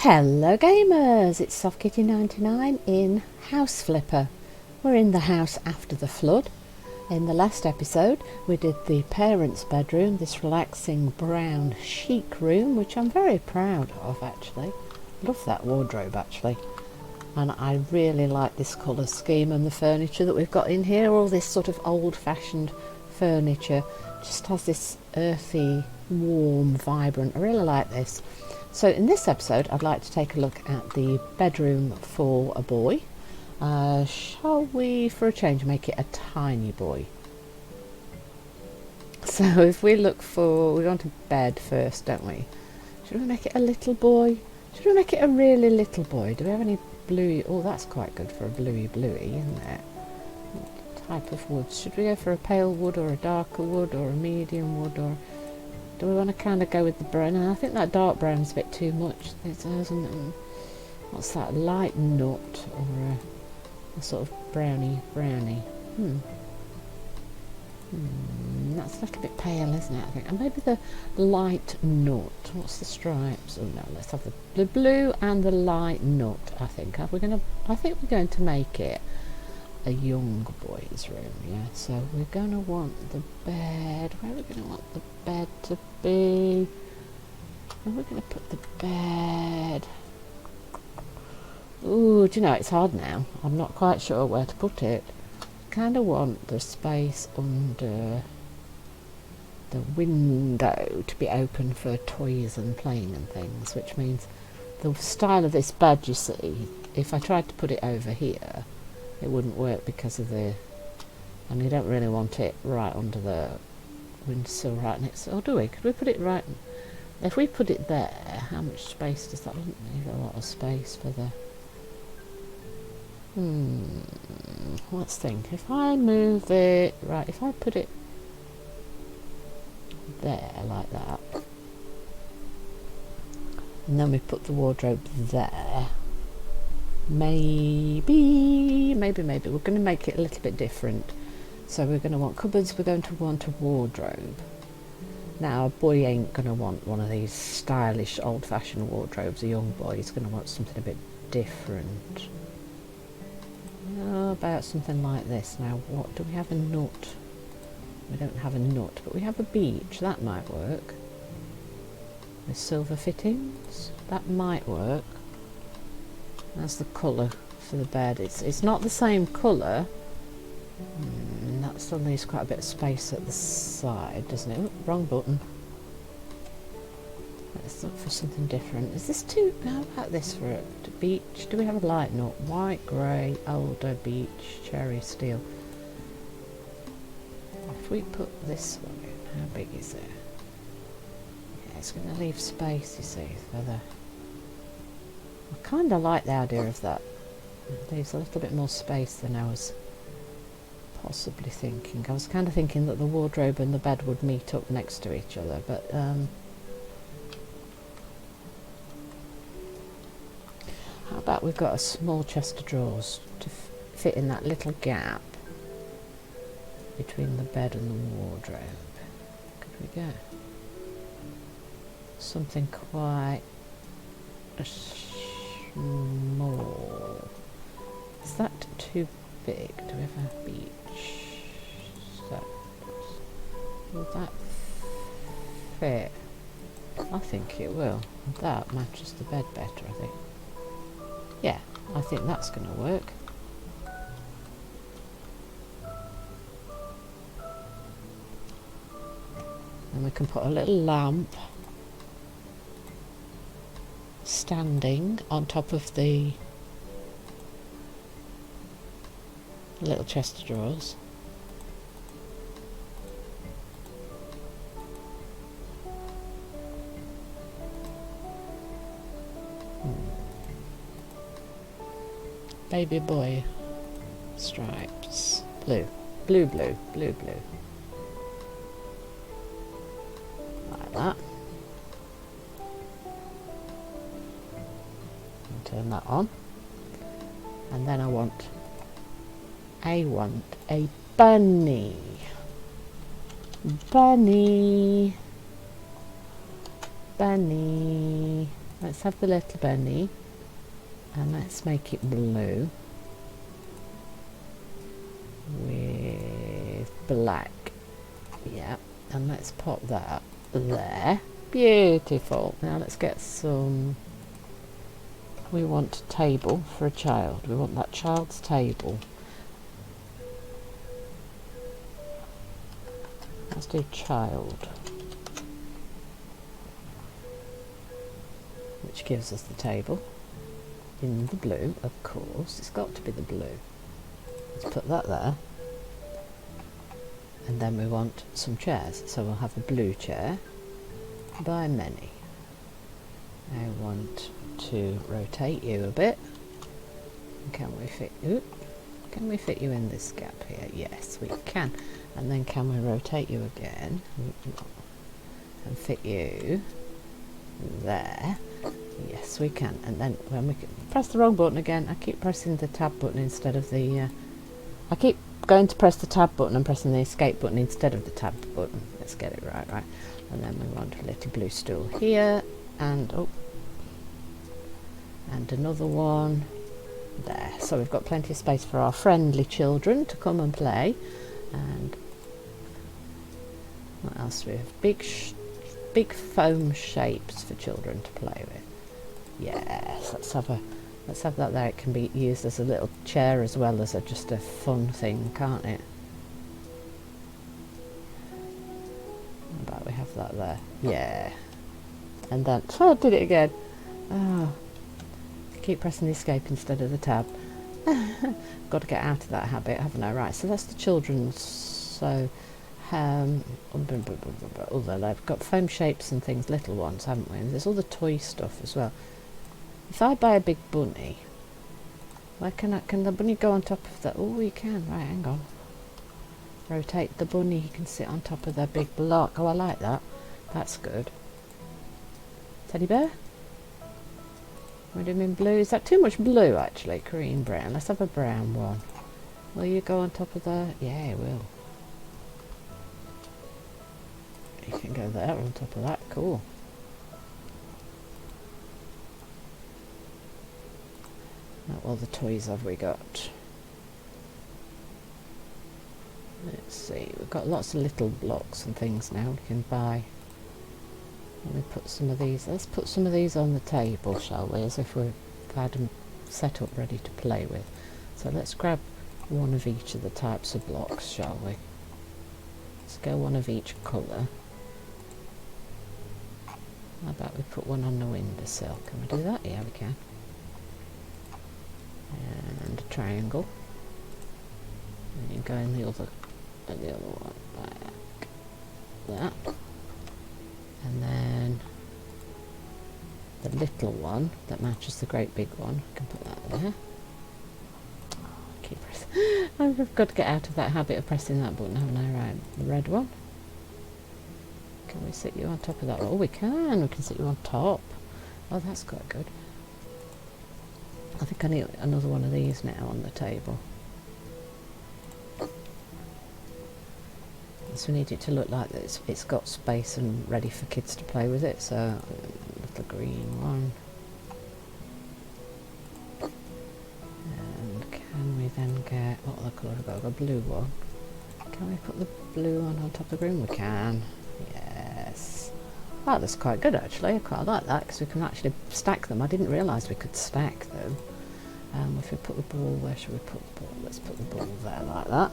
Hello gamers, it's SoftKitty99 in House Flipper. We're in the house after the flood. In the last episode we did the parents' bedroom, this relaxing brown chic room, which I'm very proud of actually. Love that wardrobe actually. And I really like this colour scheme and the furniture that we've got in here. All this sort of old-fashioned furniture just has this earthy, warm, vibrant. I really like this. So in this episode I'd like to take a look at the bedroom for a boy. Shall we, for a change, make it a tiny boy? So if we look for, we want a bed first, don't we? Should we make it a little boy? Should we make it a really little boy? Do we have any bluey? Oh, that's quite good for a bluey, isn't it? What type of wood? Should we go for a pale wood or a darker wood or a medium wood, or do we want to kind of go with the brown? I think that dark brown's a bit too much. What's that? Light nut or a sort of browny? That's a little bit pale, isn't it? I think. And maybe the light nut. What's the stripes? Oh no, let's have the blue and the light nut. I think. I think we're going to make it a young boy's room. Yeah. So we're going to want the bed. Where are we going to want the bed to be? Where are we going to put the bed? Ooh, do you know, it's hard now. I'm not quite sure where to put it. Kind of want the space under the window to be open for toys and playing and things, which means the style of this bed, you see, if I tried to put it over here, it wouldn't work because of the, and you don't really want it right under the windowsill right next to, or do we? Could we put it right, if we put it there, how much space does that leave? A lot of space for the, let's think. If I move it, right, if I put it there like that, and then we put the wardrobe there, maybe we're going to make it a little bit different. So we're going to want cupboards, we're going to want a wardrobe. Now a boy ain't going to want one of these stylish old-fashioned wardrobes. A young boy is going to want something a bit different. How about something like this? Now, what do we have? A nut? We don't have a nut, but we have a beach. That might work. With silver fittings, that might work. That's the colour for the bed. It's not the same colour. That still leaves quite a bit of space at the side, doesn't it? Ooh, wrong button. Let's look for something different. Is this too... How about this for a beach? Do we have a light nut? White, grey, older, beach, cherry, steel. If we put this one in, how big is it? Yeah, it's going to leave space, you see, for the... I kind of like the idea of that. It leaves a little bit more space than I was possibly thinking. I was kind of thinking that the wardrobe and the bed would meet up next to each other, but... how about we've got a small chest of drawers to fit in that little gap between the bed and the wardrobe. Could we get something quite small? Is that too big? Do we have a beach? So, will that fit? I think it will. That matches the bed better, I think. Yeah, I think that's going to work. And we can put a little lamp standing on top of the little chest of drawers. Baby boy stripes. Blue. Like that. And turn that on. And then I want a bunny. Bunny. Let's have the little bunny, and let's make it blue with black. Yeah, and let's pop that there. Beautiful. Now let's get some. We want a table for a child. We want that child's table. Let's do child, which gives us the table in the blue, of course. It's got to be the blue. Let's put that there. And then we want some chairs, so we'll have a blue chair by many. I want to rotate you a bit. Can we fit you in this gap here? Yes, we can. And then can we rotate you again and fit you there? Yes, we can. And then when we press the wrong button again, I keep pressing the tab button instead of the I keep going to press the tab button and pressing the escape button instead of the tab button. Let's get it right. And then we want a little blue stool here, and and another one there. So we've got plenty of space for our friendly children to come and play. And what else do we have? Big foam shapes for children to play with. Yes, let's have that there. It can be used as a little chair as well as just a fun thing, can't it? How about we have that there? Yeah. And then, I did it again. Oh, keep pressing the escape instead of the tab. Got to get out of that habit, haven't I? Right, so that's the children's. So, they've got foam shapes and things, little ones, haven't we? And there's all the toy stuff as well. If I buy a big bunny, where can the bunny go on top of that? Oh, you can. Right, hang on. Rotate the bunny. He can sit on top of the big block. Oh, I like that. That's good. Teddy bear? What do you mean blue? Is that too much blue, actually? Green, brown. Let's have a brown one. Will you go on top of the... Yeah, it will. You can go there on top of that. Cool. What other toys have we got? Let's see. We've got lots of little blocks and things now we can buy. Let me put some of these. Let's put some of these on the table, shall we? As if we've had them set up ready to play with. So let's grab one of each of the types of blocks, shall we? Let's go one of each colour. How about we put one on the windowsill? Can we do that? Yeah, we can. And a triangle. And you go in the other one like that. And then the little one that matches the great big one, I can put that there. Oh, keep pressing. I've got to get out of that habit of pressing that button, haven't I? Right, the red one. Can we sit you on top of that? Oh, we can. We can sit you on top. Oh, that's quite good. I think I need another one of these now on the table. So we need it to look like it's got space and ready for kids to play with it. So, little green one. And can we then get, what other colour have we got? A blue one. Can we put the blue one on top of the green? We can. Yes. Oh, that's quite good actually. I quite like that because we can actually stack them. I didn't realise we could stack them. If we put the ball, where should we put the ball? Let's put the ball there like that.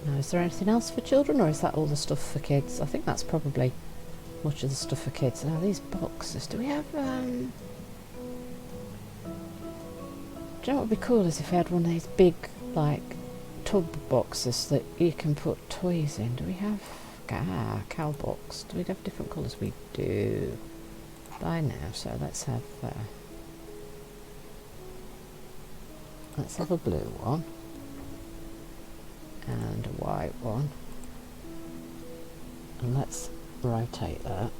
Now, is there anything else for children, or is that all the stuff for kids? I think that's probably much of the stuff for kids. Now, these boxes, do we have... Do you know what would be cool is if we had one of these big, like, tub boxes that you can put toys in. Do we have... cow box. Do we have different colours? We do. By now, so let's have a blue one. And a white one, and let's rotate that,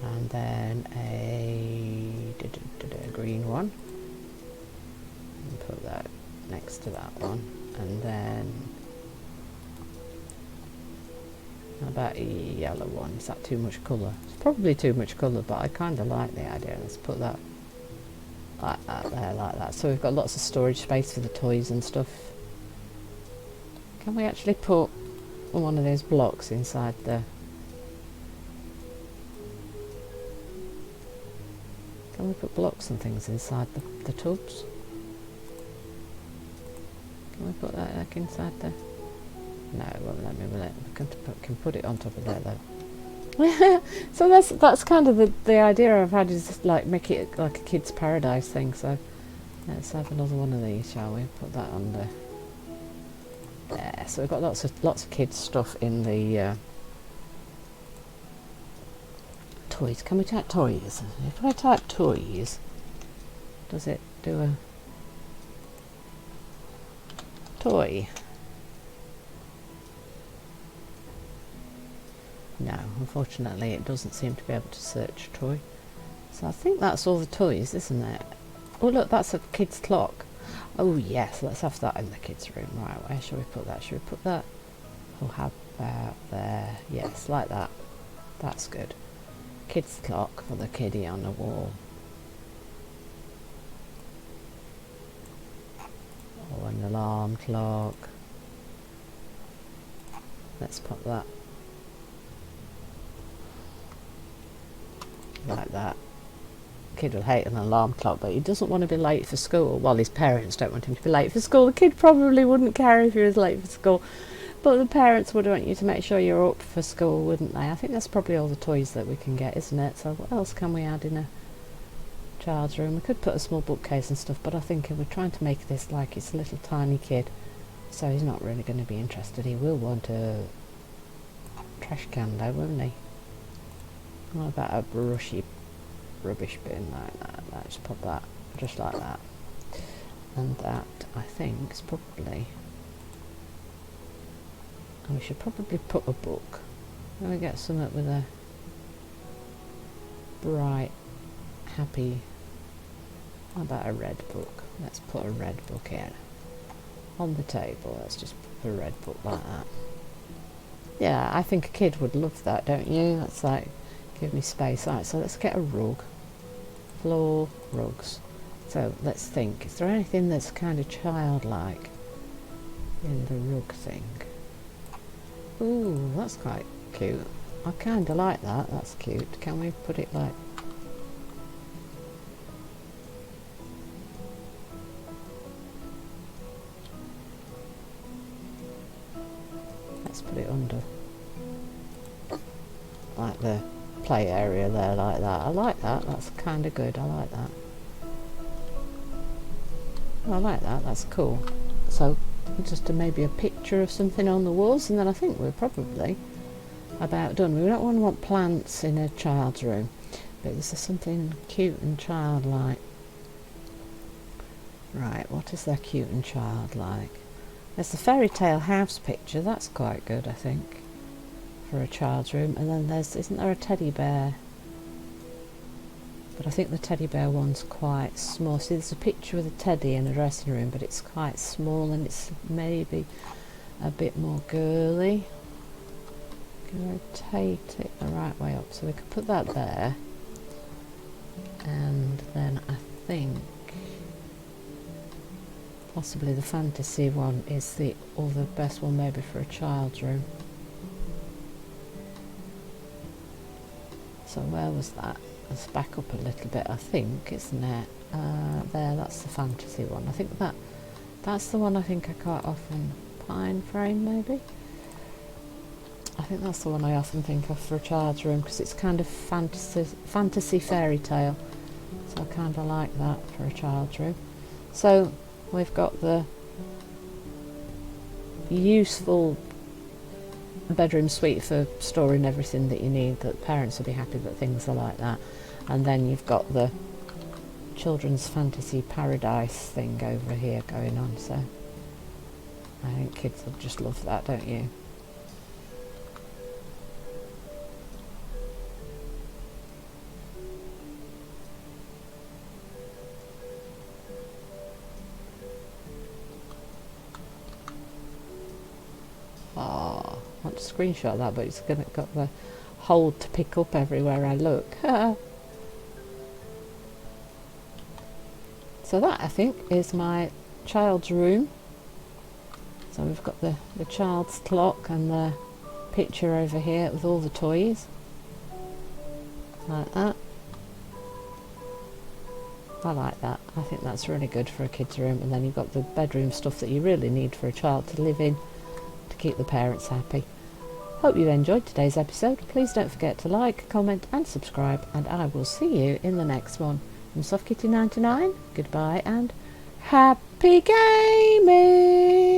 and then a green one, and put that next to that one, and then How about a yellow one? Is that too much colour? It's probably too much colour, but I kind of like the idea. Let's put that like that there, like that. So we've got lots of storage space for the toys and stuff. Can we actually put one of those blocks inside the... Can we put blocks and things inside the tubs? Can we put that like inside the... No, it won't let me, will it? We can put it on top of there though. So that's kind of the idea I've had, is just like make it like a kid's paradise thing. So let's have another one of these, shall we? Put that under there. So we've got lots of kids stuff in the toys. Can we type toys? If I type toys, does it do a toy? No, unfortunately it doesn't seem to be able to search a toy. So I think that's all the toys, isn't it? Oh look, that's a kid's clock. Oh yes, let's have that in the kids' room. Right, where shall we put that? Shall we put that? Oh, how about there? Yes, like that. That's good. Kids' clock for the kiddie on the wall. Oh, an alarm clock. Let's put that like that. Kid will hate an alarm clock, but he doesn't want to be late for school. Well, his parents don't want him to be late for school. The kid probably wouldn't care if he was late for school, but the parents would want you to make sure you're up for school, wouldn't they? I think that's probably all the toys that we can get, isn't it? So what else can we add in a child's room? We could put a small bookcase and stuff, but I think if we're trying to make this like it's a little tiny kid, so he's not really going to be interested. He will want a trash can though, won't he? What about a brushy rubbish bin like that? Let's put that just like that. And that, I think, is probably... And we should probably put a book. Let me get something with a bright, happy... How about a red book? Let's put a red book in. On the table, let's just put a red book like that. Yeah, I think a kid would love that, don't you? That's like... Give me space. Alright, so let's get a rug. Floor rugs. So let's think. Is there anything that's kind of childlike in the rug thing? Ooh, that's quite cute. I kind of like that. That's cute. Can we put it like... Let's put it under. Like the play area there, like that. I like that. That's kind of good. I like that. I like that. That's cool. So just maybe a picture of something on the walls, and then I think we're probably about done. We don't want plants in a child's room, but this is something cute and childlike. Right, what is there cute and childlike? There's the fairy tale house picture. That's quite good, I think, for a child's room. And then isn't there a teddy bear? But I think the teddy bear one's quite small. See, there's a picture with a teddy in a dressing room, but it's quite small and it's maybe a bit more girly. Can rotate it the right way up, so we could put that there. And then I think possibly the fantasy one is the other best one, maybe for a child's room. So where was that? Let's back up a little bit, I think, isn't it? There, that's the fantasy one. I think that's the one I think I quite often... Pine frame, maybe? I think that's the one I often think of for a child's room, because it's kind of fantasy fairy tale. So I kind of like that for a child's room. So we've got the useful bedroom suite for storing everything that you need, that parents will be happy that things are like that. And then you've got the children's fantasy paradise thing over here going on, so I think kids will just love that, don't you? want to screenshot that, but it's got the hold to pick up everywhere I look. So that, I think, is my child's room. So we've got the child's clock and the picture over here with all the toys. Like that. I like that. I think that's really good for a kid's room. And then you've got the bedroom stuff that you really need for a child to live in to keep the parents happy. Hope you enjoyed today's episode. Please don't forget to like, comment and subscribe, and I will see you in the next one. From Soft Kitty 99, goodbye and happy gaming!